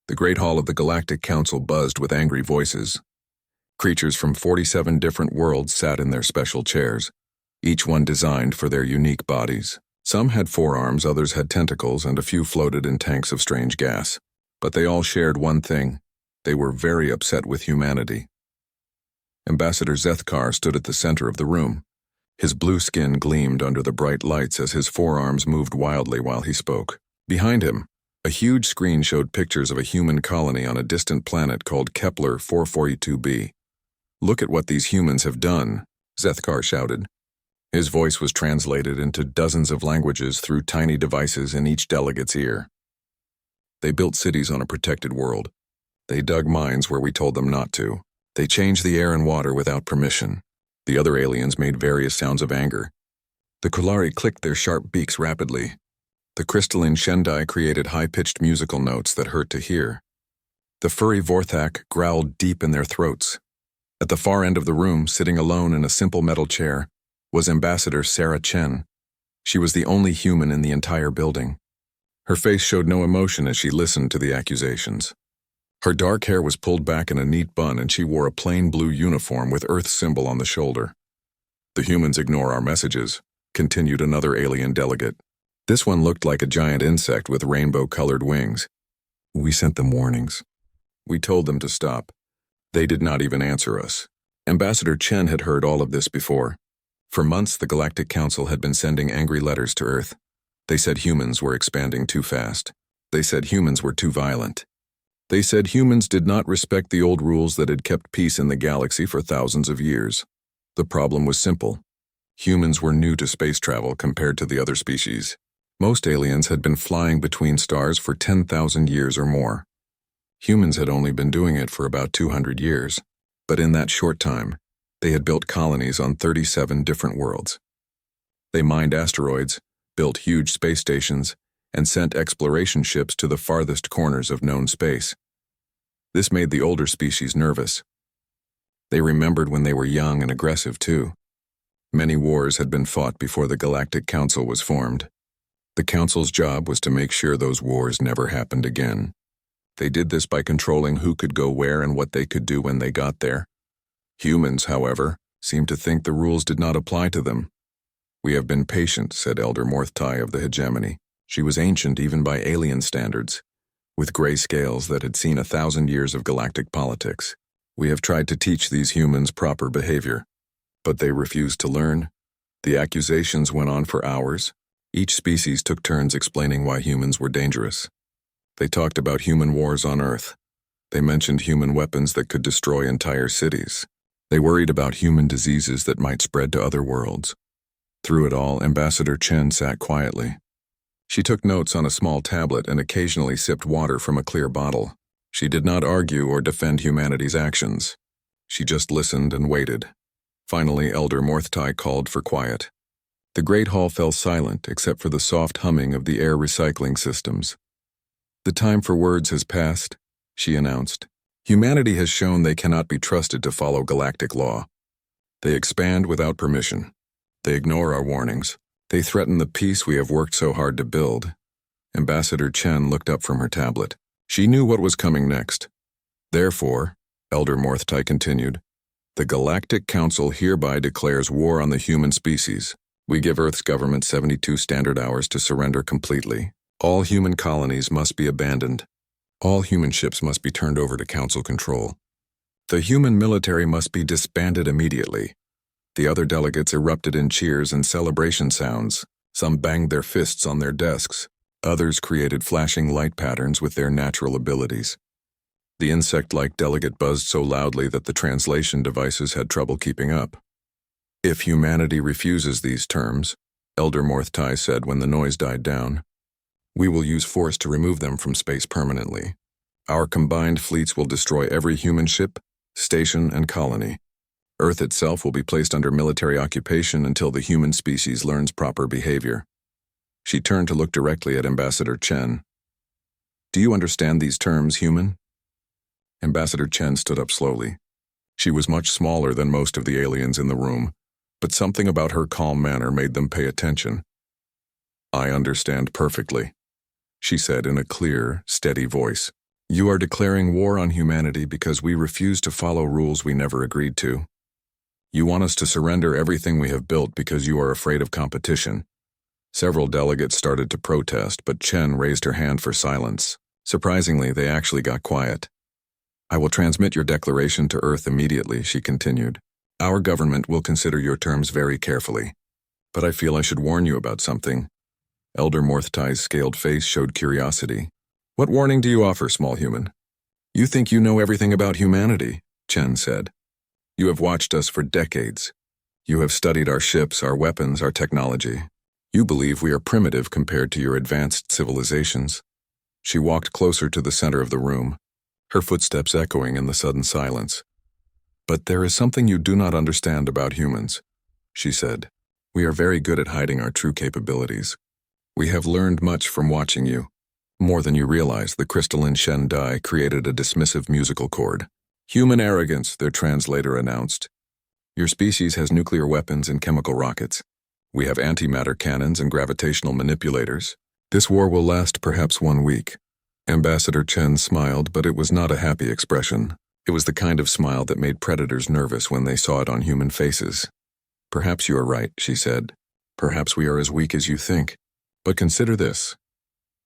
The great hall of the Galactic Council buzzed with angry voices. Creatures from 47 different worlds sat in their special chairs, each one designed for their unique bodies. Some had forearms, others had tentacles, and a few floated in tanks of strange gas. But they all shared one thing. They were very upset with humanity. Ambassador Zethkar stood at the center of the room. His blue skin gleamed under the bright lights as his forearms moved wildly while he spoke. Behind him, a huge screen showed pictures of a human colony on a distant planet called Kepler 442b. "Look at what these humans have done," Zethkar shouted. His voice was translated into dozens of languages through tiny devices in each delegate's ear. "They built cities on a protected world. They dug mines where we told them not to. They changed the air and water without permission." The other aliens made various sounds of anger. The Kulari clicked their sharp beaks rapidly. The crystalline Shendai created high-pitched musical notes that hurt to hear. The furry Vorthak growled deep in their throats. At the far end of the room, sitting alone in a simple metal chair, was Ambassador Sarah Chen. She was the only human in the entire building. Her face showed no emotion as she listened to the accusations. Her dark hair was pulled back in a neat bun and she wore a plain blue uniform with Earth's symbol on the shoulder. "The humans ignore our messages," continued another alien delegate. This one looked like a giant insect with rainbow-colored wings. "We sent them warnings. We told them to stop. They did not even answer us." Ambassador Chen had heard all of this before. For months, the Galactic Council had been sending angry letters to Earth. They said humans were expanding too fast. They said humans were too violent. They said humans did not respect the old rules that had kept peace in the galaxy for thousands of years. The problem was simple. Humans were new to space travel compared to the other species. Most aliens had been flying between stars for 10,000 years or more. Humans had only been doing it for about 200 years. But in that short time, they had built colonies on 37 different worlds. They mined asteroids, built huge space stations, and sent exploration ships to the farthest corners of known space. This made the older species nervous. They remembered when they were young and aggressive too. Many wars had been fought before the Galactic Council was formed. The Council's job was to make sure those wars never happened again. They did this by controlling who could go where and what they could do when they got there. Humans, however, seemed to think the rules did not apply to them. "We have been patient," said Elder Morthtai of the hegemony. She was ancient even by alien standards, with gray scales that had seen 1,000 years of galactic politics. "We have tried to teach these humans proper behavior, but they refused to learn." The accusations went on for hours. Each species took turns explaining why humans were dangerous. They talked about human wars on Earth. They mentioned human weapons that could destroy entire cities. They worried about human diseases that might spread to other worlds. Through it all, Ambassador Chen sat quietly. She took notes on a small tablet and occasionally sipped water from a clear bottle. She did not argue or defend humanity's actions. She just listened and waited. Finally, Elder Morthtai called for quiet. The great hall fell silent except for the soft humming of the air recycling systems. "The time for words has passed," she announced. "Humanity has shown they cannot be trusted to follow galactic law. They expand without permission. They ignore our warnings. They threaten the peace we have worked so hard to build." Ambassador Chen looked up from her tablet. She knew what was coming next. "Therefore," Elder Morthtai continued, "the Galactic Council hereby declares war on the human species. We give Earth's government 72 standard hours to surrender completely. All human colonies must be abandoned. All human ships must be turned over to Council control. The human military must be disbanded immediately." The other delegates erupted in cheers and celebration sounds. Some banged their fists on their desks. Others created flashing light patterns with their natural abilities. The insect-like delegate buzzed so loudly that the translation devices had trouble keeping up. "If humanity refuses these terms," Elder Morthtai said when the noise died down, "we will use force to remove them from space permanently. Our combined fleets will destroy every human ship, station, and colony. Earth itself will be placed under military occupation until the human species learns proper behavior." She turned to look directly at Ambassador Chen. "Do you understand these terms, human?" Ambassador Chen stood up slowly. She was much smaller than most of the aliens in the room, but something about her calm manner made them pay attention. "I understand perfectly," she said in a clear, steady voice. You are declaring war on humanity because we refuse to follow rules we never agreed to. You want us to surrender everything we have built because you are afraid of competition. Several delegates started to protest, but Chen raised her hand for silence. Surprisingly, they actually got quiet. I will transmit your declaration to Earth immediately, she continued. Our government will consider your terms very carefully. But I feel I should warn you about something. Elder Morthai's scaled face showed curiosity. What warning do you offer, small human? You think you know everything about humanity, Chen said. You have watched us for decades. You have studied our ships, our weapons, our technology. You believe we are primitive compared to your advanced civilizations. She walked closer to the center of the room, her footsteps echoing in the sudden silence. But there is something you do not understand about humans, she said. We are very good at hiding our true capabilities. We have learned much from watching you. More than you realize, the crystalline Shen dye created a dismissive musical chord. Human arrogance, their translator announced. Your species has nuclear weapons and chemical rockets. We have antimatter cannons and gravitational manipulators. This war will last perhaps 1 week. Ambassador Chen smiled, but it was not a happy expression. It was the kind of smile that made predators nervous when they saw it on human faces. Perhaps you are right, she said. Perhaps we are as weak as you think. But consider this.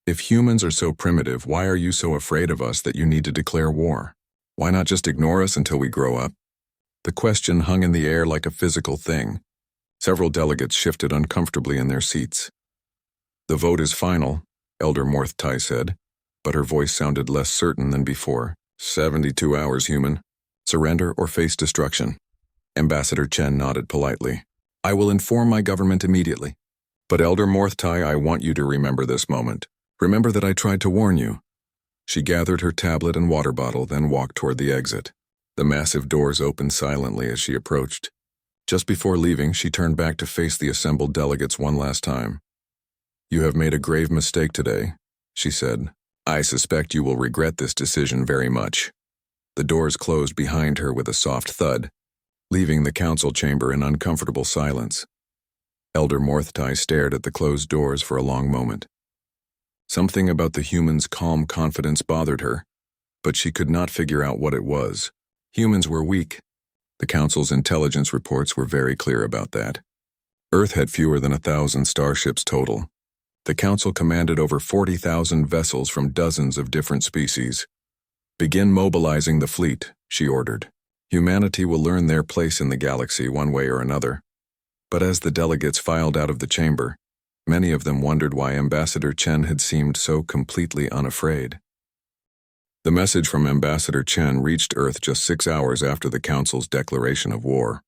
If humans are so primitive, why are you so afraid of us that you need to declare war? Why not just ignore us until we grow up? The question hung in the air like a physical thing. Several delegates shifted uncomfortably in their seats. The vote is final, Elder Morthai said, but her voice sounded less certain than before. 72 hours, human. Surrender or face destruction. Ambassador Chen nodded politely. I will inform my government immediately. But Elder Morthai, I want you to remember this moment. Remember that I tried to warn you. She gathered her tablet and water bottle, then walked toward the exit. The massive doors opened silently as she approached. Just before leaving, she turned back to face the assembled delegates one last time. You have made a grave mistake today, she said. I suspect you will regret this decision very much. The doors closed behind her with a soft thud, leaving the council chamber in uncomfortable silence. Elder Morthai stared at the closed doors for a long moment. Something about the human's calm confidence bothered her, but she could not figure out what it was. Humans were weak. The Council's intelligence reports were very clear about that. Earth had fewer than 1,000 starships total. The Council commanded over 40,000 vessels from dozens of different species. Begin mobilizing the fleet, she ordered. Humanity will learn their place in the galaxy one way or another. But as the delegates filed out of the chamber, many of them wondered why Ambassador Chen had seemed so completely unafraid. The message from Ambassador Chen reached Earth just 6 hours after the Council's declaration of war.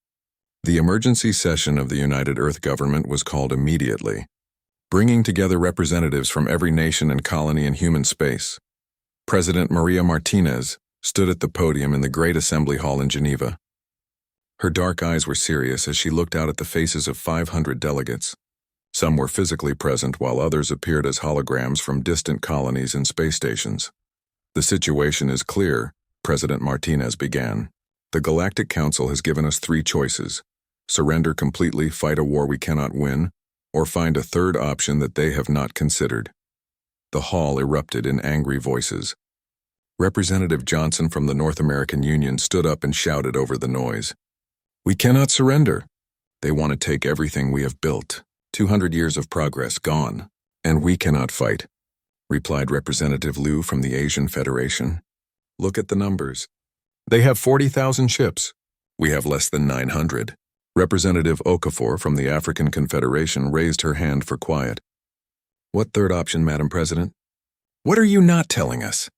The emergency session of the United Earth Government was called immediately, bringing together representatives from every nation and colony in human space. President Maria Martinez stood at the podium in the Great Assembly Hall in Geneva. Her dark eyes were serious as she looked out at the faces of 500 delegates. Some were physically present while others appeared as holograms from distant colonies and space stations. The situation is clear, President Martinez began. The Galactic Council has given us 3 choices: surrender completely, fight a war we cannot win, or find a third option that they have not considered. The hall erupted in angry voices. Representative Johnson from the North American Union stood up and shouted over the noise. We cannot surrender. They want to take everything we have built. 200 years of progress gone. And we cannot fight, replied Representative Liu from the Asian Federation. Look at the numbers. They have 40,000 ships. We have less than 900. Representative Okafor from the African Confederation raised her hand for quiet. What third option, Madam President? What are you not telling us?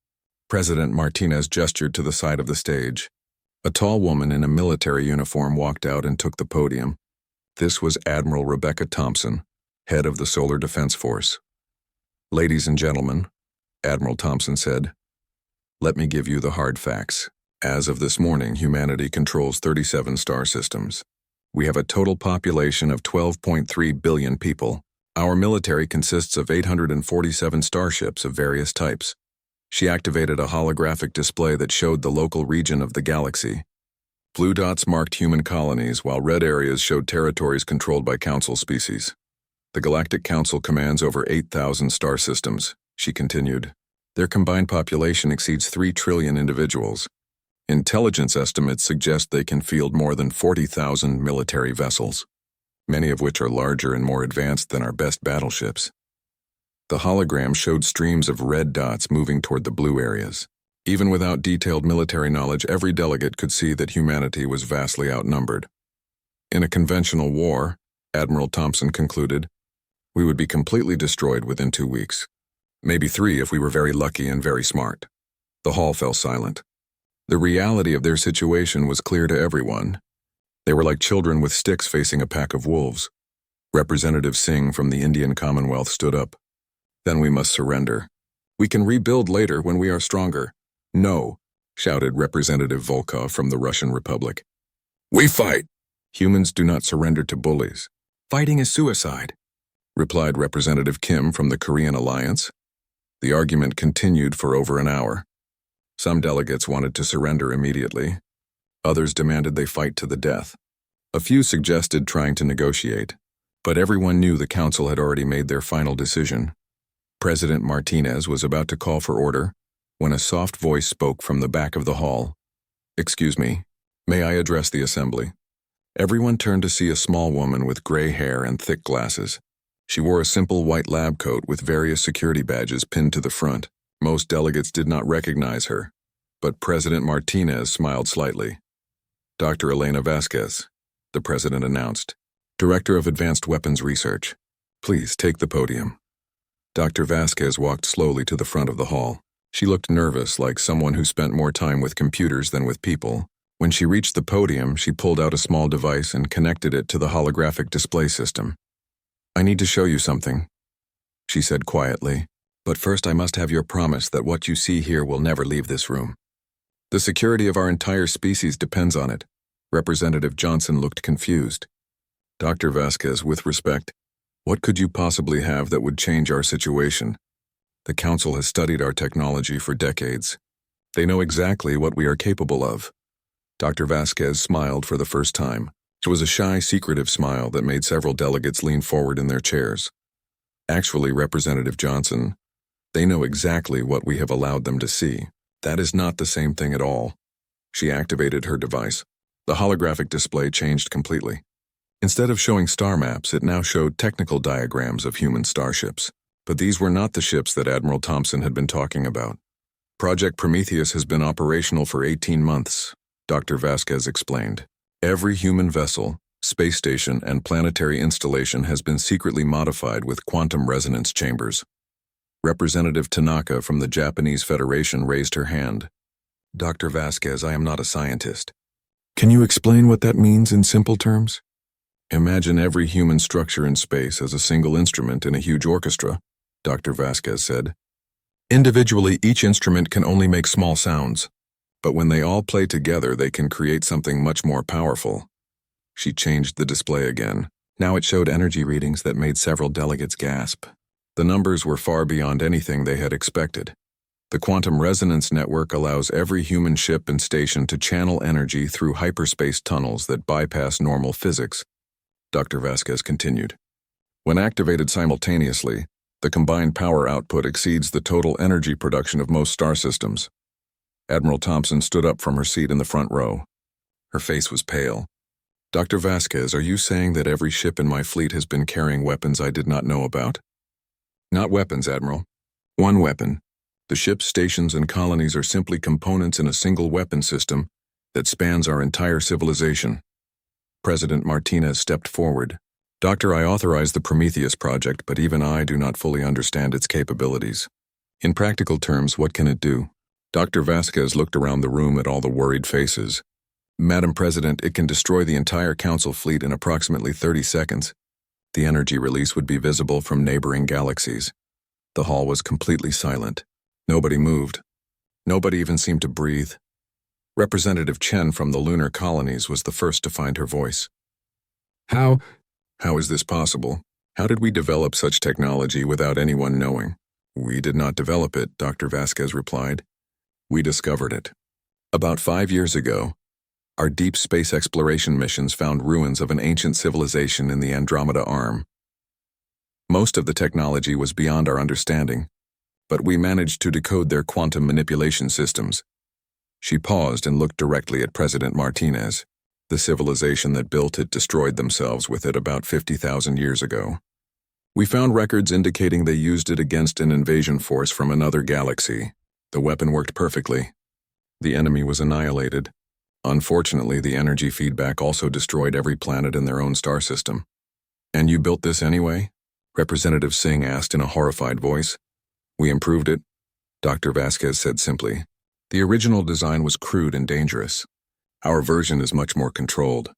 President Martinez gestured to the side of the stage. A tall woman in a military uniform walked out and took the podium. This was Admiral Rebecca Thompson, head of the Solar Defense Force. Ladies and gentlemen, Admiral Thompson said, let me give you the hard facts. As of this morning, humanity controls 37 star systems. We have a total population of 12.3 billion people. Our military consists of 847 starships of various types. She activated a holographic display that showed the local region of the galaxy. Blue dots marked human colonies, while red areas showed territories controlled by Council species. The Galactic Council commands over 8,000 star systems, she continued. Their combined population exceeds 3 trillion individuals. Intelligence estimates suggest they can field more than 40,000 military vessels, many of which are larger and more advanced than our best battleships. The hologram showed streams of red dots moving toward the blue areas. Even without detailed military knowledge, every delegate could see that humanity was vastly outnumbered. In a conventional war, Admiral Thompson concluded, we would be completely destroyed within 2 weeks. Maybe 3 if we were very lucky and very smart. The hall fell silent. The reality of their situation was clear to everyone. They were like children with sticks facing a pack of wolves. Representative Singh from the Indian Commonwealth stood up. Then we must surrender. We can rebuild later when we are stronger. No, shouted Representative Volkov from the Russian Republic. We fight. Humans do not surrender to bullies. Fighting is suicide, replied Representative Kim from the Korean Alliance. The argument continued for over an hour. Some delegates wanted to surrender immediately. Others demanded they fight to the death. A few suggested trying to negotiate, but everyone knew the council had already made their final decision. President Martinez was about to call for order when a soft voice spoke from the back of the hall. Excuse me, may I address the assembly? Everyone turned to see a small woman with gray hair and thick glasses. She wore a simple white lab coat with various security badges pinned to the front. Most delegates did not recognize her, but President Martinez smiled slightly. Dr. Elena Vasquez, the president announced, Director of Advanced Weapons Research. Please take the podium. Dr. Vasquez walked slowly to the front of the hall. She looked nervous, like someone who spent more time with computers than with people. When she reached the podium, she pulled out a small device and connected it to the holographic display system. I need to show you something, she said quietly. But first I must have your promise that what you see here will never leave this room. The security of our entire species depends on it. Representative Johnson looked confused. Dr. Vasquez, with respect, what could you possibly have that would change our situation? The council has studied our technology for decades. They know exactly what we are capable of. Dr. Vasquez smiled for the first time. It was a shy, secretive smile that made several delegates lean forward in their chairs. Actually, Representative Johnson, they know exactly what we have allowed them to see. That is not the same thing at all. She activated her device. The holographic display changed completely. Instead of showing star maps, it now showed technical diagrams of human starships. But these were not the ships that Admiral Thompson had been talking about. Project Prometheus has been operational for 18 months, Dr. Vasquez explained. Every human vessel, space station, and planetary installation has been secretly modified with quantum resonance chambers. Representative Tanaka from the Japanese Federation raised her hand. Dr. Vasquez, I am not a scientist. Can you explain what that means in simple terms? Imagine every human structure in space as a single instrument in a huge orchestra, Dr. Vasquez said. Individually, each instrument can only make small sounds, but when they all play together, they can create something much more powerful. She changed the display again. Now it showed energy readings that made several delegates gasp. The numbers were far beyond anything they had expected. The quantum resonance network allows every human ship and station to channel energy through hyperspace tunnels that bypass normal physics, Dr. Vasquez continued. When activated simultaneously, the combined power output exceeds the total energy production of most star systems. Admiral Thompson stood up from her seat in the front row. Her face was pale. Dr. Vasquez, are you saying that every ship in my fleet has been carrying weapons I did not know about? Not weapons, Admiral. One weapon. The ships, stations, and colonies are simply components in a single weapon system that spans our entire civilization. President Martinez stepped forward. Doctor, I authorize the Prometheus project, but even I do not fully understand its capabilities. In practical terms, what can it do? Dr. Vasquez looked around the room at all the worried faces. Madam President, it can destroy the entire Council fleet in approximately 30 seconds. The energy release would be visible from neighboring galaxies. The hall was completely silent. Nobody moved. Nobody even seemed to breathe. Representative Chen from the lunar colonies was the first to find her voice. How is this possible? How did we develop such technology without anyone knowing? We did not develop it, Dr. Vasquez replied. We discovered it. About 5 years ago, our deep space exploration missions found ruins of an ancient civilization in the Andromeda Arm. Most of the technology was beyond our understanding. but we managed to decode their quantum manipulation systems." She paused and looked directly at President Martinez. "The civilization that built it destroyed themselves with it about 50,000 years ago. We found records indicating they used it against an invasion force from another galaxy. The weapon worked perfectly. The enemy was annihilated. Unfortunately, the energy feedback also destroyed every planet in their own star system." "And you built this anyway?" Representative Singh asked in a horrified voice. "We improved it," Dr. Vasquez said simply. "The original design was crude and dangerous. Our version is much more controlled.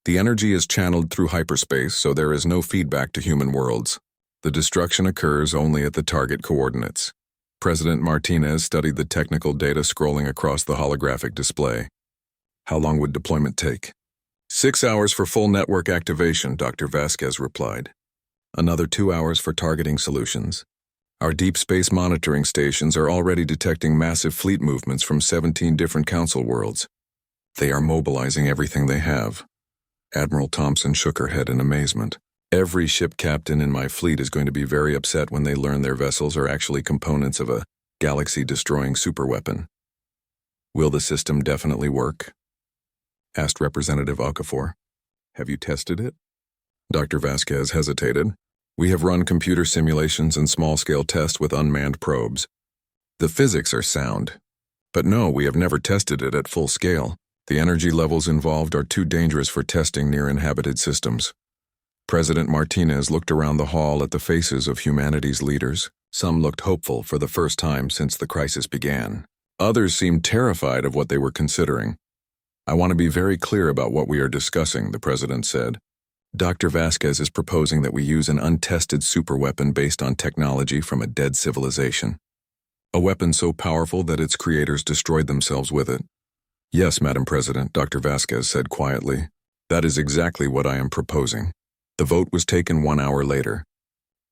The energy is channeled through hyperspace, so there is no feedback to human worlds. The destruction occurs only at the target coordinates." President Martinez studied the technical data scrolling across the holographic display. "How long would deployment take?" 6 hours for full network activation, Dr. Vasquez replied. "Another 2 hours for targeting solutions. Our deep space monitoring stations are already detecting massive fleet movements from 17 different council worlds. They are mobilizing everything they have." Admiral Thompson shook her head in amazement. "Every ship captain in my fleet is going to be very upset when they learn their vessels are actually components of a galaxy-destroying superweapon." "Will the system definitely work?" asked Representative Okafor. "Have you tested it?" Dr. Vasquez hesitated. "We have run computer simulations and small-scale tests with unmanned probes. The physics are sound. But no, we have never tested it at full scale. The energy levels involved are too dangerous for testing near inhabited systems." President Martinez looked around the hall at the faces of humanity's leaders. Some looked hopeful for the first time since the crisis began. Others seemed terrified of what they were considering. "I want to be very clear about what we are discussing," the president said. "Dr. Vasquez is proposing that we use an untested superweapon based on technology from a dead civilization. A weapon so powerful that its creators destroyed themselves with it." "Yes, Madam President," Dr. Vasquez said quietly. "That is exactly what I am proposing." The vote was taken 1 hour later.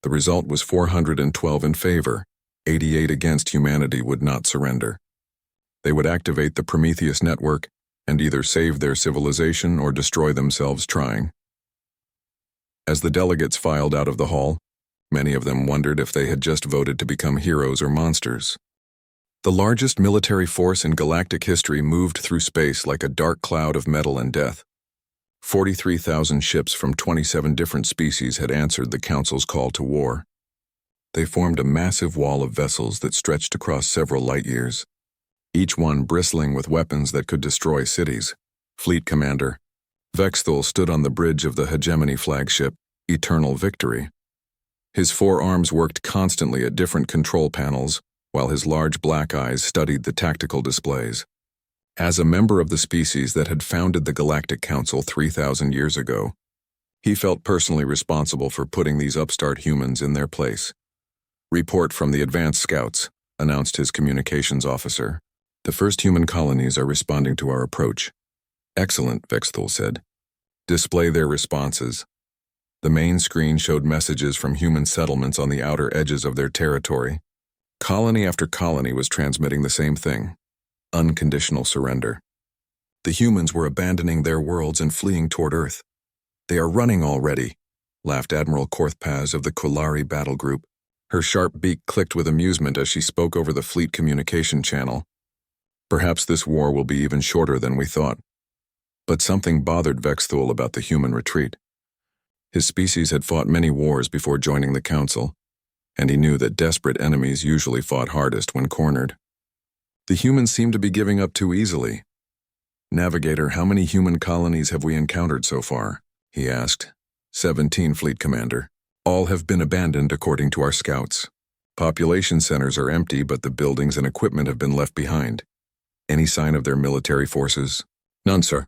The result was 412 in favor, 88 against. Humanity would not surrender. They would activate the Prometheus network and either save their civilization or destroy themselves trying. As the delegates filed out of the hall, many of them wondered if they had just voted to become heroes or monsters. The largest military force in galactic history moved through space like a dark cloud of metal and death. 43,000 ships from 27 different species had answered the Council's call to war. They formed a massive wall of vessels that stretched across several light years, each one bristling with weapons that could destroy cities. Fleet Commander Vexthul stood on the bridge of the hegemony flagship, Eternal Victory. His 4 arms worked constantly at different control panels, while his large black eyes studied the tactical displays. As a member of the species that had founded the Galactic Council 3,000 years ago, he felt personally responsible for putting these upstart humans in their place. "Report from the advanced scouts," announced his communications officer. "The first human colonies are responding to our approach." "Excellent," Vexthul said. "Display their responses." The main screen showed messages from human settlements on the outer edges of their territory. Colony after colony was transmitting the same thing: unconditional surrender. The humans were abandoning their worlds and fleeing toward Earth. "They are running already," laughed Admiral Korthpaz of the Kulari Battle Group. Her sharp beak clicked with amusement as she spoke over the fleet communication channel. "Perhaps this war will be even shorter than we thought." But something bothered Vexthul about the human retreat. His species had fought many wars before joining the Council, and he knew that desperate enemies usually fought hardest when cornered. The humans seemed to be giving up too easily. "Navigator, how many human colonies have we encountered so far?" he asked. 17, Fleet Commander. "All have been abandoned according to our scouts. Population centers are empty, but the buildings and equipment have been left behind. Any sign of their military forces?" "None, sir.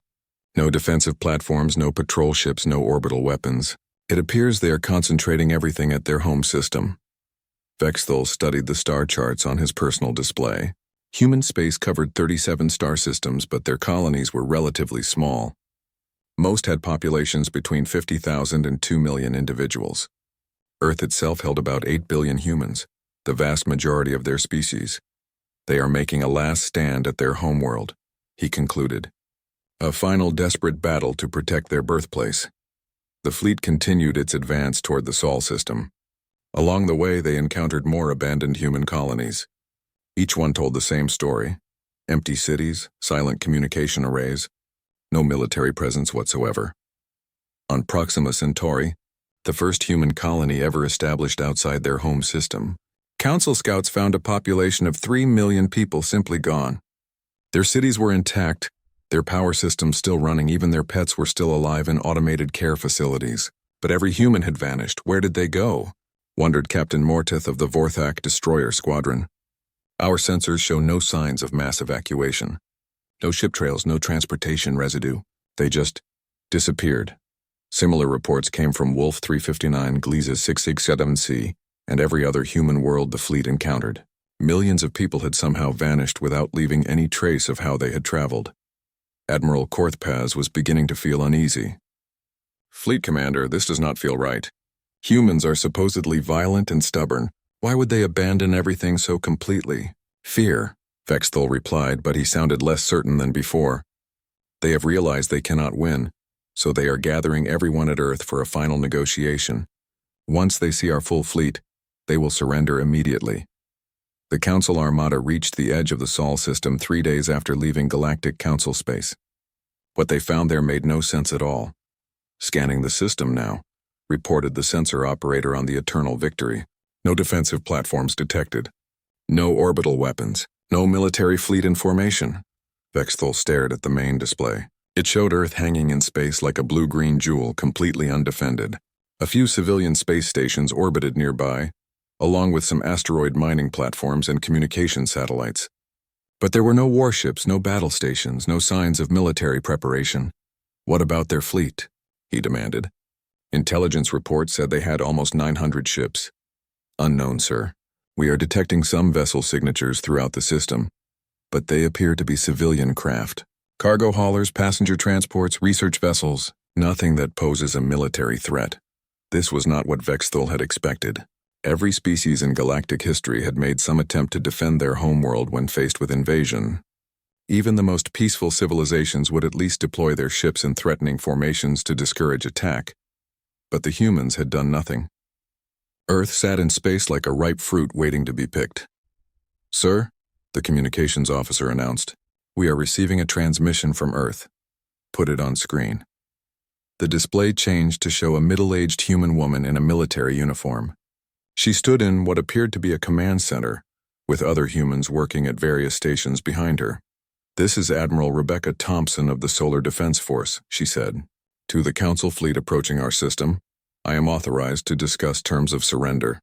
No defensive platforms, no patrol ships, no orbital weapons. It appears they are concentrating everything at their home system." Vexthul studied the star charts on his personal display. Human space covered 37 star systems, but their colonies were relatively small. Most had populations between 50,000 and 2 million individuals. Earth itself held about 8 billion humans, the vast majority of their species. "They are making a last stand at their homeworld," he concluded. "A final desperate battle to protect their birthplace." The fleet continued its advance toward the Sol system. Along the way, they encountered more abandoned human colonies. Each one told the same story: empty cities, silent communication arrays, no military presence whatsoever. On Proxima Centauri, the first human colony ever established outside their home system, Council scouts found a population of 3 million people simply gone. Their cities were intact, their power systems still running, even their pets were still alive in automated care facilities. But every human had vanished. Where did they go? Wondered Captain Mortith of the Vorthak Destroyer Squadron. Our sensors show no signs of mass evacuation. No ship trails, no transportation residue. They just disappeared. Similar reports came from Wolf 359, Gliese 667C, and every other human world the fleet encountered. Millions of people had somehow vanished without leaving any trace of how they had traveled. Admiral Korthpaz was beginning to feel uneasy. Fleet Commander, this does not feel right. Humans are supposedly violent and stubborn. Why would they abandon everything so completely? Fear, Vexthul replied, but he sounded less certain than before. They have realized they cannot win, so they are gathering everyone at Earth for a final negotiation. Once they see our full fleet, they will surrender immediately. The Council Armada reached the edge of the Sol system 3 days after leaving Galactic Council space. What they found there made no sense at all. Scanning the system now, reported the sensor operator on the Eternal Victory. No defensive platforms detected. No orbital weapons. No military fleet in formation. Vexthul stared at the main display. It showed Earth hanging in space like a blue-green jewel, completely undefended. A few civilian space stations orbited nearby, along with some asteroid mining platforms and communication satellites. But there were no warships, no battle stations, no signs of military preparation. What about their fleet? He demanded. Intelligence reports said they had almost 900 ships. Unknown, sir. We are detecting some vessel signatures throughout the system, but they appear to be civilian craft. Cargo haulers, passenger transports, research vessels, nothing that poses a military threat. This was not what Vexthul had expected. Every species in galactic history had made some attempt to defend their homeworld when faced with invasion. Even the most peaceful civilizations would at least deploy their ships in threatening formations to discourage attack. But the humans had done nothing. Earth sat in space like a ripe fruit waiting to be picked. Sir, the communications officer announced, we are receiving a transmission from Earth. Put it on screen. The display changed to show a middle-aged human woman in a military uniform. She stood in what appeared to be a command center, with other humans working at various stations behind her. This is Admiral Rebecca Thompson of the Solar Defense Force, she said. To the Council fleet approaching our system, I am authorized to discuss terms of surrender.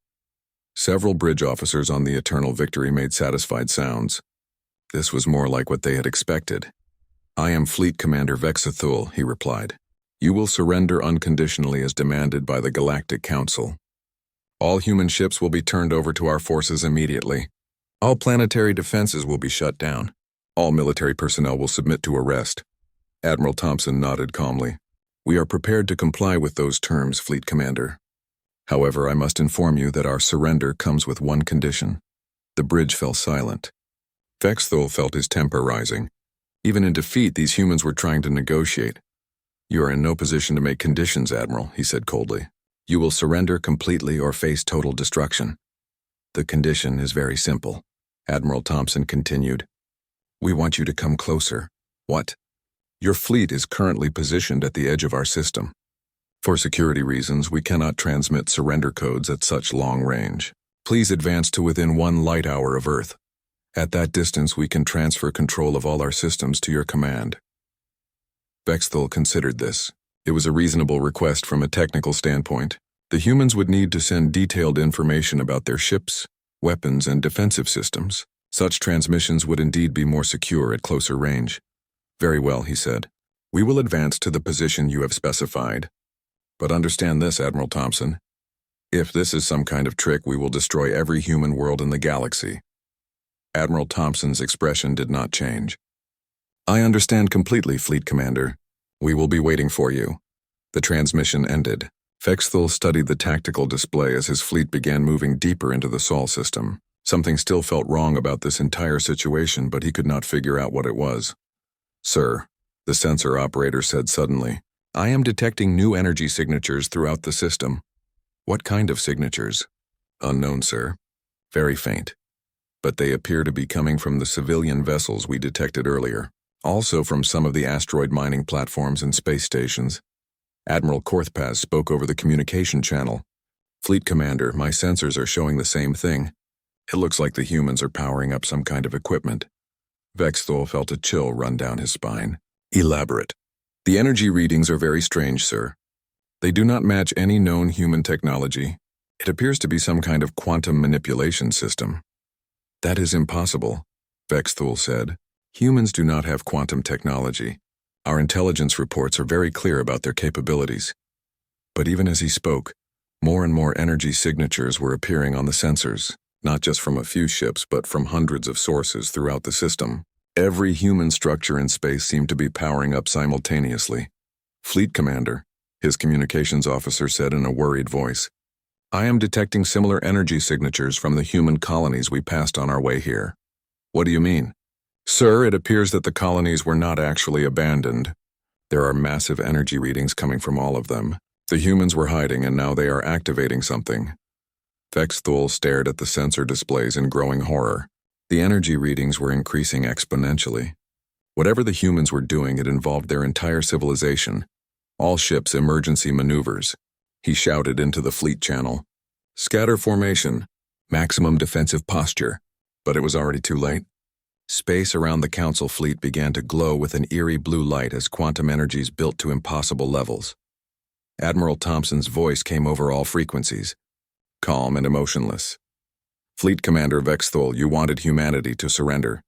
Several bridge officers on the Eternal Victory made satisfied sounds. This was more like what they had expected. I am Fleet Commander Vexthul, he replied. You will surrender unconditionally as demanded by the Galactic Council. All human ships will be turned over to our forces immediately. All planetary defenses will be shut down. All military personnel will submit to arrest. Admiral Thompson nodded calmly. We are prepared to comply with those terms, Fleet Commander. However, I must inform you that our surrender comes with one condition. The bridge fell silent. Vexthul felt his temper rising. Even in defeat, these humans were trying to negotiate. You are in no position to make conditions, Admiral, he said coldly. You will surrender completely or face total destruction. The condition is very simple, Admiral Thompson continued. We want you to come closer. What? Your fleet is currently positioned at the edge of our system. For security reasons, we cannot transmit surrender codes at such long range. Please advance to within 1 light hour of Earth. At that distance, we can transfer control of all our systems to your command. Vexthul considered this. It was a reasonable request from a technical standpoint. The humans would need to send detailed information about their ships, weapons, and defensive systems. Such transmissions would indeed be more secure at closer range. Very well, he said. We will advance to the position you have specified. But understand this, Admiral Thompson. If this is some kind of trick, we will destroy every human world in the galaxy. Admiral Thompson's expression did not change. I understand completely, Fleet Commander. We will be waiting for you. The transmission ended. Vexthul studied the tactical display as his fleet began moving deeper into the Sol system. Something still felt wrong about this entire situation, but he could not figure out what it was. Sir, the sensor operator said suddenly, I am detecting new energy signatures throughout the system. What kind of signatures? Unknown, sir. Very faint. But they appear to be coming from the civilian vessels we detected earlier. Also from some of the asteroid mining platforms and space stations. Admiral Korthpaz spoke over the communication channel. Fleet Commander, my sensors are showing the same thing. It looks like the humans are powering up some kind of equipment. Vexthul felt a chill run down his spine. Elaborate. The energy readings are very strange, sir. They do not match any known human technology. It appears to be some kind of quantum manipulation system. That is impossible, Vexthul said. Humans do not have quantum technology. Our intelligence reports are very clear about their capabilities. But even as he spoke, more and more energy signatures were appearing on the sensors, not just from a few ships but from hundreds of sources throughout the system. Every human structure in space seemed to be powering up simultaneously. Fleet Commander, his communications officer said in a worried voice, I am detecting similar energy signatures from the human colonies we passed on our way here. What do you mean? Sir, it appears that the colonies were not actually abandoned. There are massive energy readings coming from all of them. The humans were hiding and now they are activating something. Vexthul stared at the sensor displays in growing horror. The energy readings were increasing exponentially. Whatever the humans were doing, it involved their entire civilization. All ships emergency maneuvers. He shouted into the fleet channel. Scatter formation. Maximum defensive posture. But it was already too late. Space around the Council fleet began to glow with an eerie blue light as quantum energies built to impossible levels. Admiral Thompson's voice came over all frequencies, calm and emotionless. Fleet Commander Vexthul, you wanted humanity to surrender.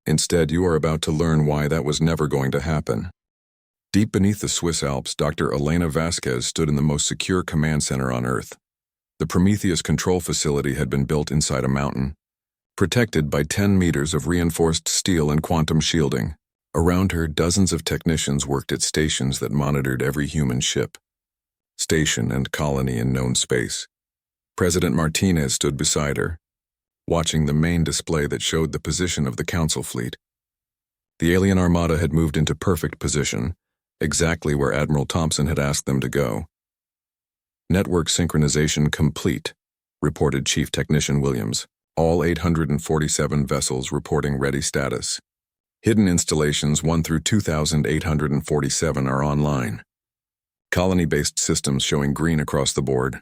Instead, you are about to learn why that was never going to happen. Deep beneath the Swiss Alps, Dr. Elena Vasquez stood in the most secure command center on Earth. The Prometheus control facility had been built inside a mountain, protected by 10 meters of reinforced steel and quantum shielding. Around her, dozens of technicians worked at stations that monitored every human ship, station and colony in known space. President Martinez stood beside her, watching the main display that showed the position of the Council fleet. The alien armada had moved into perfect position, exactly where Admiral Thompson had asked them to go. Network synchronization complete, reported Chief Technician Williams. All 847 vessels reporting ready status. Hidden installations 1 through 2,847 are online. Colony-based systems showing green across the board.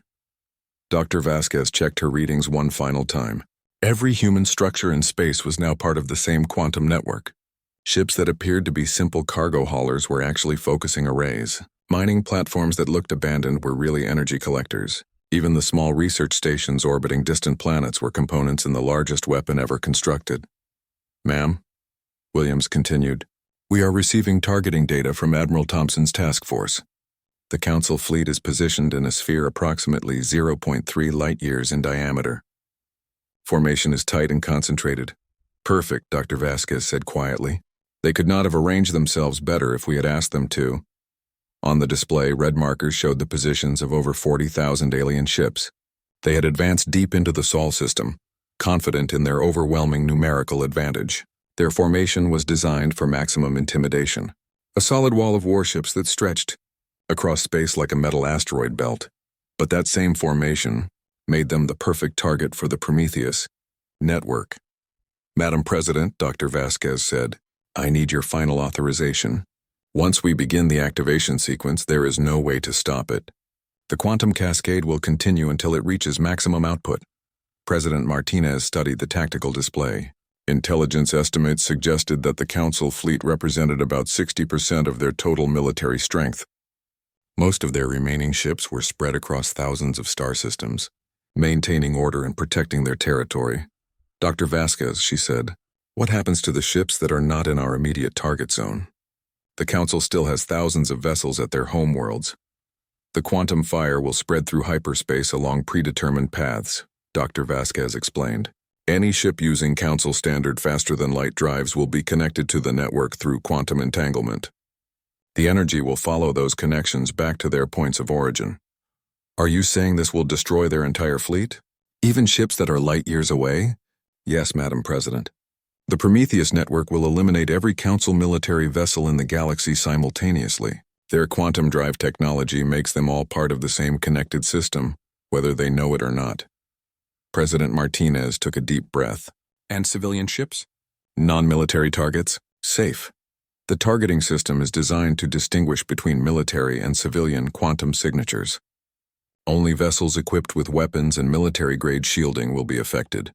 Dr. Vasquez checked her readings one final time. Every human structure in space was now part of the same quantum network. Ships that appeared to be simple cargo haulers were actually focusing arrays. Mining platforms that looked abandoned were really energy collectors. Even the small research stations orbiting distant planets were components in the largest weapon ever constructed. Ma'am, Williams continued, we are receiving targeting data from Admiral Thompson's task force. The Council fleet is positioned in a sphere approximately 0.3 light-years in diameter. Formation is tight and concentrated. Perfect, Dr. Vasquez said quietly. They could not have arranged themselves better if we had asked them to. On the display, red markers showed the positions of over 40,000 alien ships. They had advanced deep into the Sol system, confident in their overwhelming numerical advantage. Their formation was designed for maximum intimidation. A solid wall of warships that stretched across space like a metal asteroid belt. But that same formation made them the perfect target for the Prometheus network. Madam President, Dr. Vasquez said, I need your final authorization. Once we begin the activation sequence, there is no way to stop it. The quantum cascade will continue until it reaches maximum output. President Martinez studied the tactical display. Intelligence estimates suggested that the Council fleet represented about 60% of their total military strength. Most of their remaining ships were spread across thousands of star systems, maintaining order and protecting their territory. Dr. Vasquez, she said, what happens to the ships that are not in our immediate target zone? The Council still has thousands of vessels at their homeworlds. The quantum fire will spread through hyperspace along predetermined paths, Dr. Vasquez explained. Any ship using Council standard faster-than-light drives will be connected to the network through quantum entanglement. The energy will follow those connections back to their points of origin. Are you saying this will destroy their entire fleet? Even ships that are light-years away? Yes, Madam President. The Prometheus network will eliminate every Council military vessel in the galaxy simultaneously. Their quantum drive technology makes them all part of the same connected system, whether they know it or not. President Martinez took a deep breath. And civilian ships? Non-military targets? Safe. The targeting system is designed to distinguish between military and civilian quantum signatures. Only vessels equipped with weapons and military-grade shielding will be affected.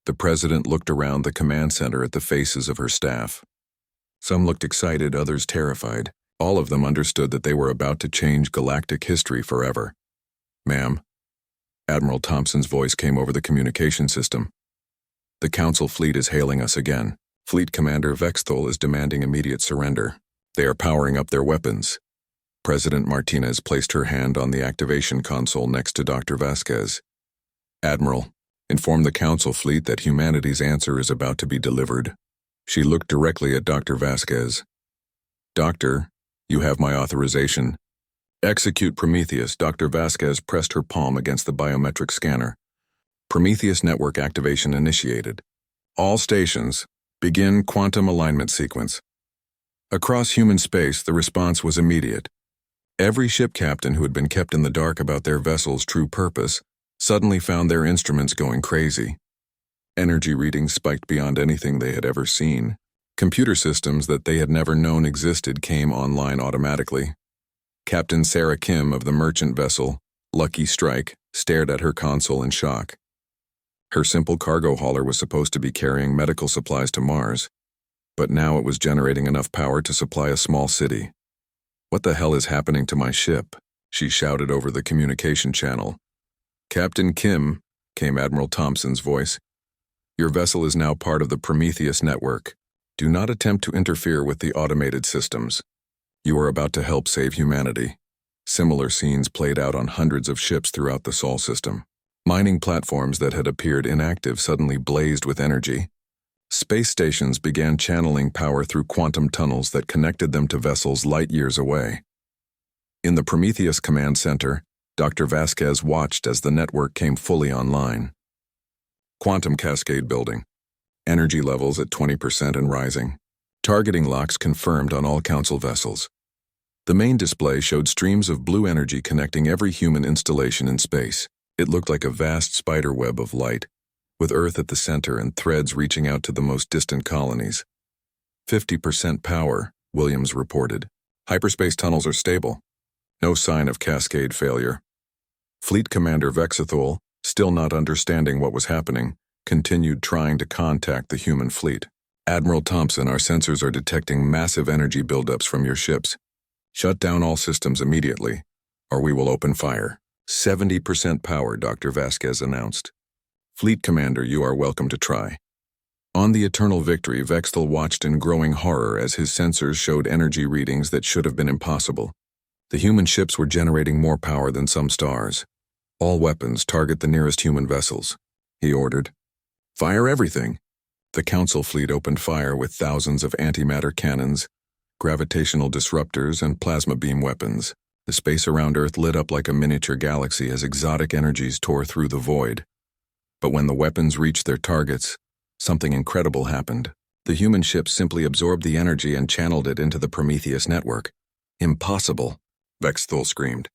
The president looked around the command center at the faces of her staff. Some looked excited, others terrified. All of them understood that they were about to change galactic history forever. "Ma'am." Admiral Thompson's voice came over the communication system. "The Council fleet is hailing us again. Fleet Commander Vexthal is demanding immediate surrender. They are powering up their weapons." President Martinez placed her hand on the activation console next to Dr. Vasquez. "Admiral, inform the Council fleet that humanity's answer is about to be delivered." She looked directly at Dr. Vasquez. "Doctor, you have my authorization." "Execute Prometheus." Dr. Vasquez pressed her palm against the biometric scanner. Prometheus network activation initiated. "All stations, begin quantum alignment sequence." Across human space, the response was immediate. Every ship captain who had been kept in the dark about their vessel's true purpose suddenly found their instruments going crazy. Energy readings spiked beyond anything they had ever seen. Computer systems that they had never known existed came online automatically. Captain Sarah Kim of the merchant vessel, Lucky Strike, stared at her console in shock. Her simple cargo hauler was supposed to be carrying medical supplies to Mars, but now it was generating enough power to supply a small city. "What the hell is happening to my ship?" she shouted over the communication channel. "Captain Kim," came Admiral Thompson's voice, "your vessel is now part of the Prometheus network. Do not attempt to interfere with the automated systems. You are about to help save humanity." Similar scenes played out on hundreds of ships throughout the Sol system. Mining platforms that had appeared inactive suddenly blazed with energy. Space stations began channeling power through quantum tunnels that connected them to vessels light years away. In the Prometheus command center, Dr. Vasquez watched as the network came fully online. Quantum cascade building. Energy levels at 20% and rising. Targeting locks confirmed on all Council vessels. The main display showed streams of blue energy connecting every human installation in space. It looked like a vast spider web of light, with Earth at the center and threads reaching out to the most distant colonies. 50% power, Williams reported. Hyperspace tunnels are stable. No sign of cascade failure. Fleet Commander Vexthal, still not understanding what was happening, continued trying to contact the human fleet. "Admiral Thompson, our sensors are detecting massive energy buildups from your ships. Shut down all systems immediately, or we will open fire." 70% power, Dr. Vasquez announced. "Fleet Commander, you are welcome to try." On the Eternal Victory, Vexthal watched in growing horror as his sensors showed energy readings that should have been impossible. The human ships were generating more power than some stars. "All weapons target the nearest human vessels," he ordered. "Fire everything." The Council fleet opened fire with thousands of antimatter cannons, gravitational disruptors, and plasma beam weapons. The space around Earth lit up like a miniature galaxy as exotic energies tore through the void. But when the weapons reached their targets, something incredible happened. The human ships simply absorbed the energy and channeled it into the Prometheus network. "Impossible," Vexthal screamed.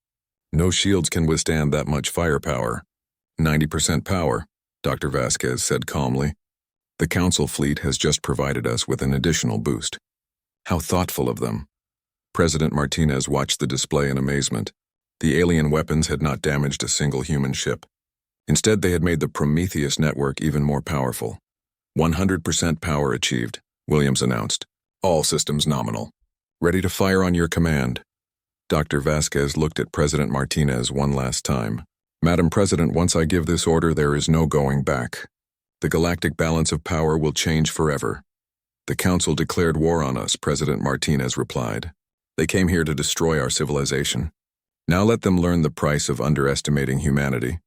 "No shields can withstand that much firepower." 90% power, Dr. Vasquez said calmly. "The Council fleet has just provided us with an additional boost." How thoughtful of them. President Martinez watched the display in amazement. The alien weapons had not damaged a single human ship. Instead, they had made the Prometheus network even more powerful. 100% power achieved, Williams announced. "All systems nominal. Ready to fire on your command." Dr. Vasquez looked at President Martinez one last time. "Madam President, once I give this order, there is no going back. The galactic balance of power will change forever." "The Council declared war on us," President Martinez replied. "They came here to destroy our civilization. Now let them learn the price of underestimating humanity."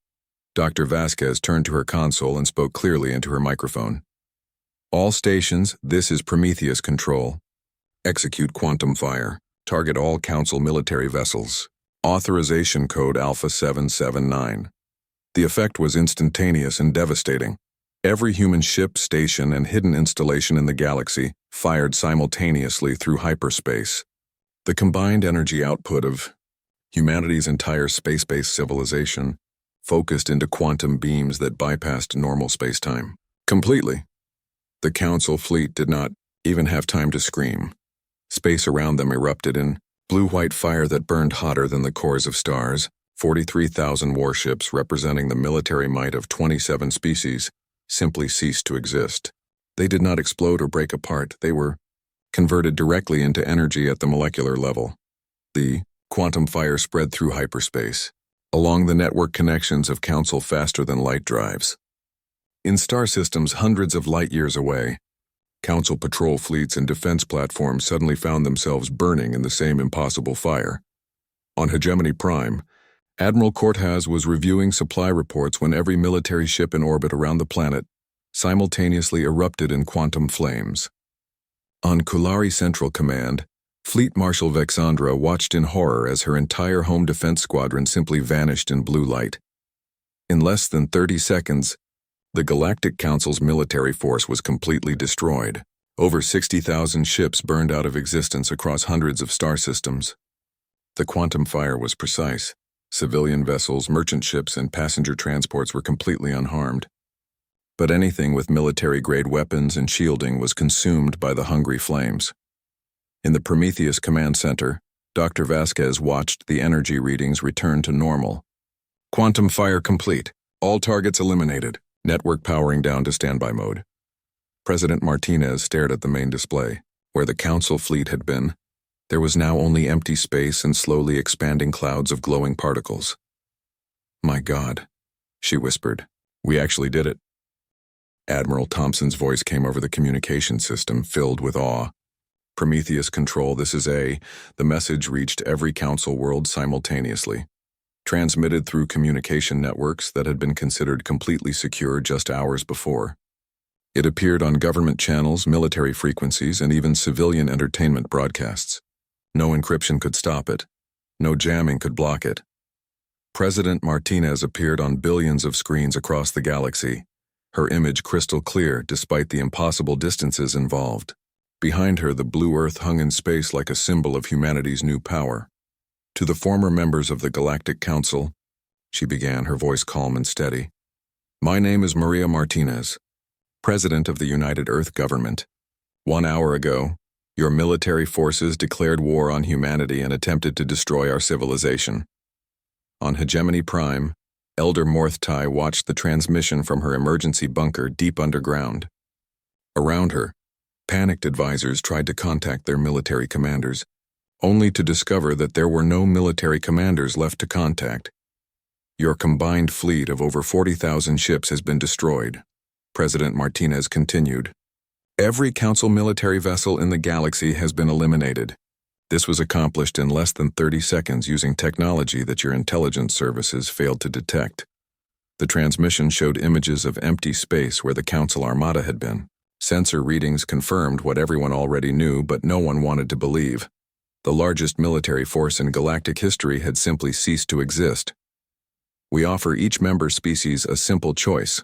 Dr. Vasquez turned to her console and spoke clearly into her microphone. "All stations, this is Prometheus Control. Execute quantum fire. Target all Council military vessels. Authorization code Alpha 779. The effect was instantaneous and devastating. Every human ship, station, and hidden installation in the galaxy fired simultaneously through hyperspace. The combined energy output of humanity's entire space-based civilization focused into quantum beams that bypassed normal spacetime. Completely. The Council fleet did not even have time to scream. Space around them erupted in blue-white fire that burned hotter than the cores of stars. 43,000 warships representing the military might of 27 species simply ceased to exist. They did not explode or break apart. They were converted directly into energy at the molecular level. The quantum fire spread through hyperspace, along the network connections of Council faster-than-light drives. In star systems hundreds of light-years away, Council patrol fleets and defense platforms suddenly found themselves burning in the same impossible fire. On Hegemony Prime, Admiral Cortaz was reviewing supply reports when every military ship in orbit around the planet simultaneously erupted in quantum flames. On Kulari Central Command, Fleet Marshal Vexandra watched in horror as her entire home defense squadron simply vanished in blue light. In less than 30 seconds, the Galactic Council's military force was completely destroyed. Over 60,000 ships burned out of existence across hundreds of star systems. The quantum fire was precise. Civilian vessels, merchant ships, and passenger transports were completely unharmed. But anything with military-grade weapons and shielding was consumed by the hungry flames. In the Prometheus Command Center, Dr. Vasquez watched the energy readings return to normal. Quantum fire complete. All targets eliminated. Network powering down to standby mode. President Martinez stared at the main display. Where the Council fleet had been, there was now only empty space and slowly expanding clouds of glowing particles. "My God," she whispered. "We actually did it." Admiral Thompson's voice came over the communication system, filled with awe. "Prometheus Control, this is A." The message reached every Council world simultaneously, transmitted through communication networks that had been considered completely secure just hours before. It appeared on government channels, military frequencies, and even civilian entertainment broadcasts. No encryption could stop it. No jamming could block it. President Martinez appeared on billions of screens across the galaxy, her image crystal clear despite the impossible distances involved. Behind her, the blue Earth hung in space like a symbol of humanity's new power. "To the former members of the Galactic Council," she began, her voice calm and steady. "My name is Maria Martinez, President of the United Earth Government. 1 hour ago, your military forces declared war on humanity and attempted to destroy our civilization." On Hegemony Prime, Elder Morthtai watched the transmission from her emergency bunker deep underground. Around her, panicked advisors tried to contact their military commanders, only to discover that there were no military commanders left to contact. "Your combined fleet of over 40,000 ships has been destroyed," President Martinez continued. "Every Council military vessel in the galaxy has been eliminated. This was accomplished in less than 30 seconds using technology that your intelligence services failed to detect." The transmission showed images of empty space where the Council Armada had been. Sensor readings confirmed what everyone already knew, but no one wanted to believe. The largest military force in galactic history had simply ceased to exist. "We offer each member species a simple choice,"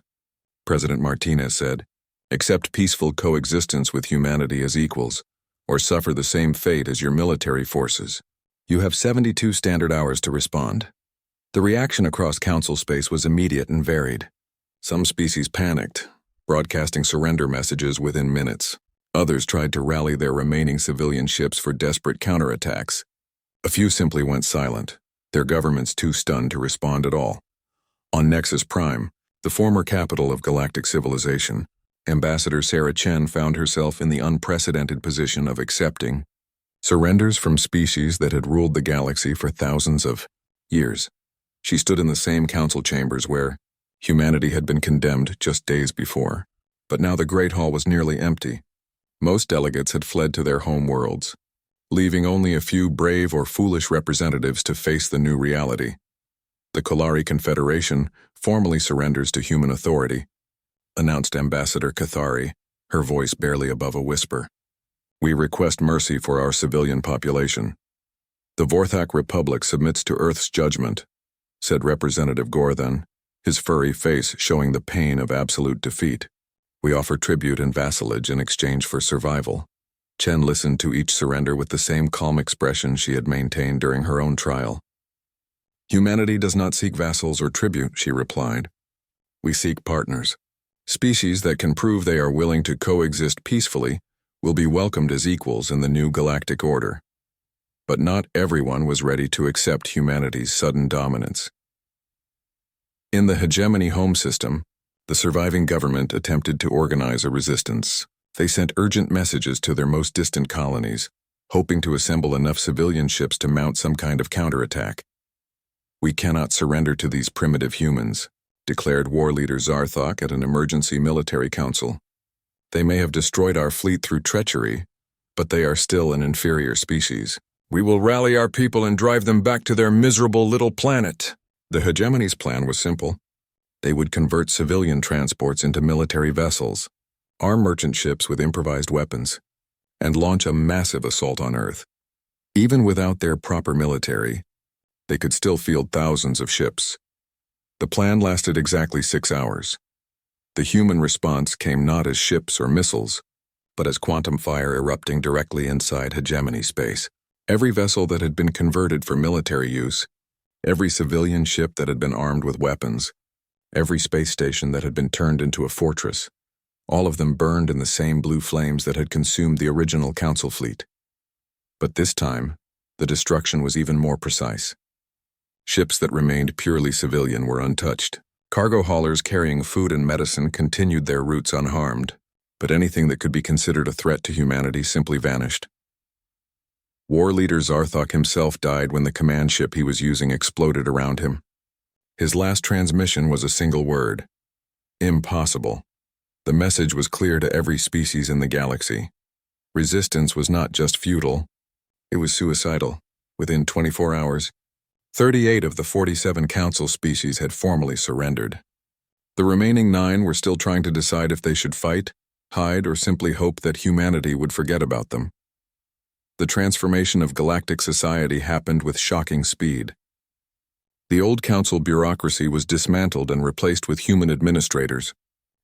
President Martinez said. "Accept peaceful coexistence with humanity as equals, or suffer the same fate as your military forces. You have 72 standard hours to respond." The reaction across Council space was immediate and varied. Some species panicked, broadcasting surrender messages within minutes. Others tried to rally their remaining civilian ships for desperate counterattacks. A few simply went silent, their governments too stunned to respond at all. On Nexus Prime, the former capital of galactic civilization, Ambassador Sarah Chen found herself in the unprecedented position of accepting surrenders from species that had ruled the galaxy for thousands of years. She stood in the same council chambers where humanity had been condemned just days before. But now the Great Hall was nearly empty. Most delegates had fled to their home worlds, leaving only a few brave or foolish representatives to face the new reality. "The Kolari Confederation formally surrenders to human authority," announced Ambassador Cathari, her voice barely above a whisper. "We request mercy for our civilian population." "The Vorthak Republic submits to Earth's judgment," said Representative Gorthan, his furry face showing the pain of absolute defeat. "We offer tribute and vassalage in exchange for survival." Chen listened to each surrender with the same calm expression she had maintained during her own trial. Humanity does not seek vassals or tribute, she replied. We seek partners. Species that can prove they are willing to coexist peacefully will be welcomed as equals in the new galactic order. But not everyone was ready to accept humanity's sudden dominance. In the hegemony home system, the surviving government attempted to organize a resistance. They sent urgent messages to their most distant colonies, hoping to assemble enough civilian ships to mount some kind of counterattack. We cannot surrender to these primitive humans, declared war leader Zarthok at an emergency military council. They may have destroyed our fleet through treachery, but they are still an inferior species. We will rally our people and drive them back to their miserable little planet. The hegemony's plan was simple. They would convert civilian transports into military vessels, arm merchant ships with improvised weapons, and launch a massive assault on Earth. Even without their proper military, they could still field thousands of ships. The plan lasted exactly 6 hours. The human response came not as ships or missiles, but as quantum fire erupting directly inside hegemony space. Every vessel that had been converted for military use, every civilian ship that had been armed with weapons, every space station that had been turned into a fortress, all of them burned in the same blue flames that had consumed the original Council fleet. But this time, the destruction was even more precise. Ships that remained purely civilian were untouched. Cargo haulers carrying food and medicine continued their routes unharmed, but anything that could be considered a threat to humanity simply vanished. War leader Zarthok himself died when the command ship he was using exploded around him. His last transmission was a single word: impossible. The message was clear to every species in the galaxy. Resistance was not just futile, it was suicidal. Within 24 hours, 38 of the 47 Council species had formally surrendered. The remaining 9 were still trying to decide if they should fight, hide, or simply hope that humanity would forget about them. The transformation of galactic society happened with shocking speed. The old Council bureaucracy was dismantled and replaced with human administrators.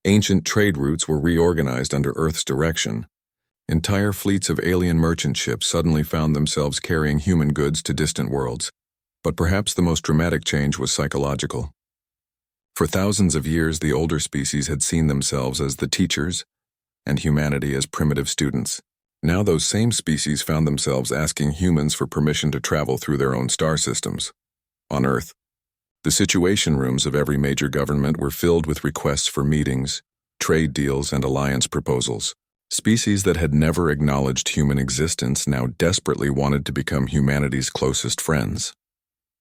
Ancient trade routes were reorganized under Earth's direction. Entire fleets of alien merchant ships suddenly found themselves carrying human goods to distant worlds. But perhaps the most dramatic change was psychological. For thousands of years, the older species had seen themselves as the teachers and humanity as primitive students. Now those same species found themselves asking humans for permission to travel through their own star systems. On Earth, the situation rooms of every major government were filled with requests for meetings, trade deals, and alliance proposals. Species that had never acknowledged human existence now desperately wanted to become humanity's closest friends.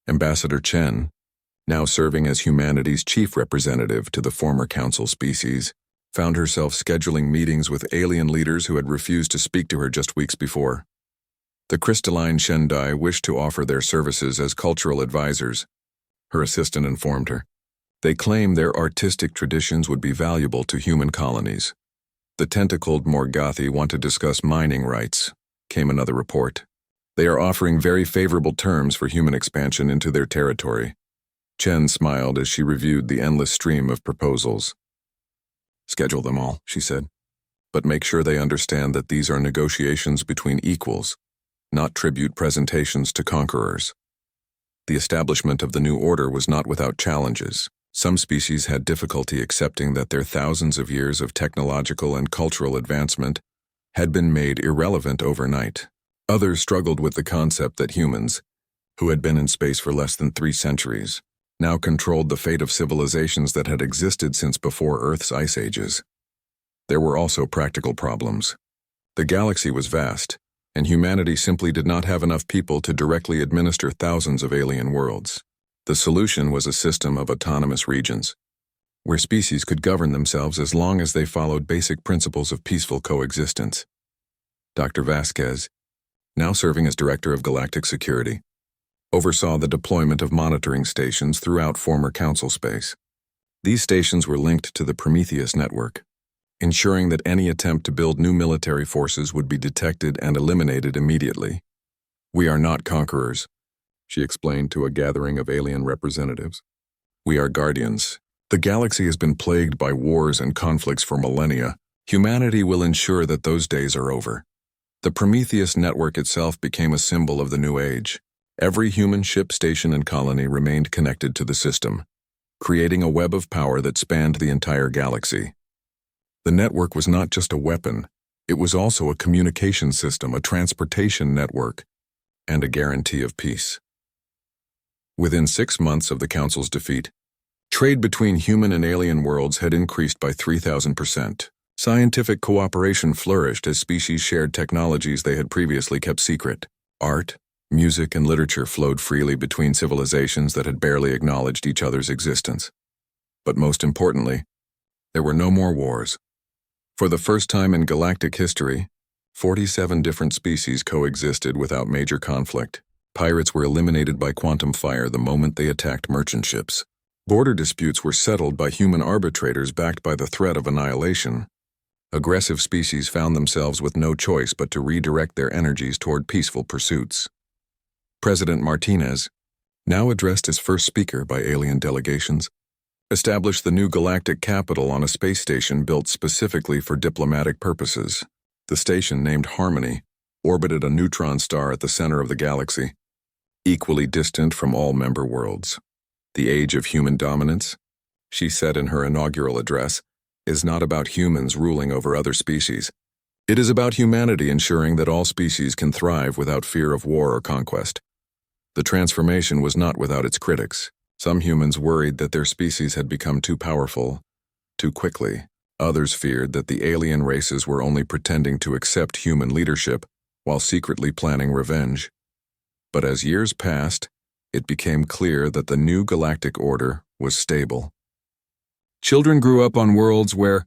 Ambassador Chen, now serving as humanity's chief representative to the former Council species, found herself scheduling meetings with alien leaders who had refused to speak to her just weeks before. The crystalline Shendai wished to offer their services as cultural advisors, her assistant informed her. They claim their artistic traditions would be valuable to human colonies. The tentacled Morgathi want to discuss mining rights, came another report. They are offering very favorable terms for human expansion into their territory. Chen smiled as she reviewed the endless stream of proposals. Schedule them all, she said, but make sure they understand that these are negotiations between equals, not tribute presentations to conquerors. The establishment of the new order was not without challenges. Some species had difficulty accepting that their thousands of years of technological and cultural advancement had been made irrelevant overnight. Others struggled with the concept that humans, who had been in space for less than 3 centuries, now controlled the fate of civilizations that had existed since before Earth's ice ages. There were also practical problems. The galaxy was vast, and humanity simply did not have enough people to directly administer thousands of alien worlds. The solution was a system of autonomous regions, where species could govern themselves as long as they followed basic principles of peaceful coexistence. Dr. Vasquez, now serving as Director of Galactic Security, oversaw the deployment of monitoring stations throughout former Council space. These stations were linked to the Prometheus network, ensuring that any attempt to build new military forces would be detected and eliminated immediately. We are not conquerors, she explained to a gathering of alien representatives. We are guardians. The galaxy has been plagued by wars and conflicts for millennia. Humanity will ensure that those days are over. The Prometheus network itself became a symbol of the new age. Every human ship, station, and colony remained connected to the system, creating a web of power that spanned the entire galaxy. The network was not just a weapon, it was also a communication system, a transportation network, and a guarantee of peace. Within 6 months of the Council's defeat, trade between human and alien worlds had increased by 3,000%. Scientific cooperation flourished as species shared technologies they had previously kept secret. Art, music, and literature flowed freely between civilizations that had barely acknowledged each other's existence. But most importantly, there were no more wars. For the first time in galactic history, 47 different species coexisted without major conflict. Pirates were eliminated by quantum fire the moment they attacked merchant ships. Border disputes were settled by human arbitrators backed by the threat of annihilation. Aggressive species found themselves with no choice but to redirect their energies toward peaceful pursuits. President Martinez, now addressed as first speaker by alien delegations, established the new galactic capital on a space station built specifically for diplomatic purposes. The station, named Harmony, orbited a neutron star at the center of the galaxy, equally distant from all member worlds. The age of human dominance, she said in her inaugural address, is not about humans ruling over other species. It is about humanity ensuring that all species can thrive without fear of war or conquest. The transformation was not without its critics. Some humans worried that their species had become too powerful, too quickly. Others feared that the alien races were only pretending to accept human leadership while secretly planning revenge. But as years passed, it became clear that the new galactic order was stable. Children grew up on worlds where